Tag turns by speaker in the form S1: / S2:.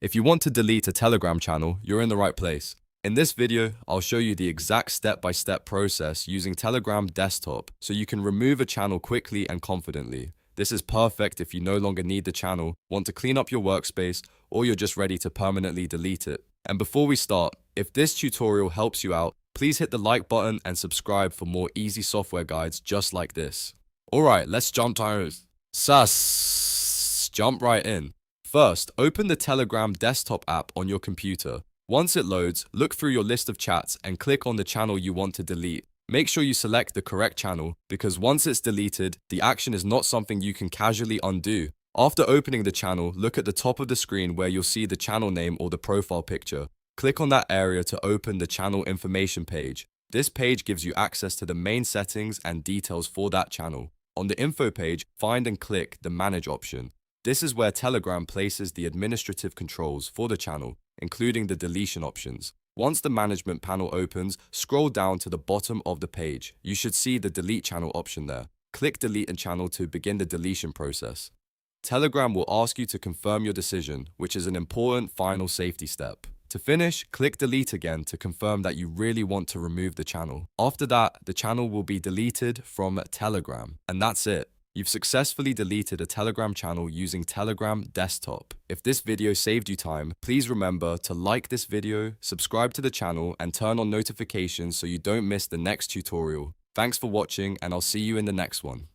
S1: If you want to delete a Telegram channel, you're in the right place. In this video, I'll show you the exact step-by-step process using Telegram Desktop so you can remove a channel quickly and confidently. This is perfect if you no longer need the channel, want to clean up your workspace, or you're just ready to permanently delete it. And before we start, if this tutorial helps you out, please hit the like button and subscribe for more easy software guides just like this. Alright, let's jump right in. First, open the Telegram desktop app on your computer. Once it loads, look through your list of chats and click on the channel you want to delete. Make sure you select the correct channel because once it's deleted, the action is not something you can casually undo. After opening the channel, look at the top of the screen where you'll see the channel name or the profile picture. Click on that area to open the channel information page. This page gives you access to the main settings and details for that channel. On the info page, find and click the manage option. This is where Telegram places the administrative controls for the channel, including the deletion options. Once the management panel opens, scroll down to the bottom of the page. You should see the delete channel option there. Click delete a channel to begin the deletion process. Telegram will ask you to confirm your decision, which is an important final safety step. To finish, click delete again to confirm that you really want to remove the channel. After that, the channel will be deleted from Telegram. And that's it. You've successfully deleted a Telegram channel using Telegram Desktop. If this video saved you time, please remember to like this video, subscribe to the channel, and turn on notifications so you don't miss the next tutorial. Thanks for watching, and I'll see you in the next one.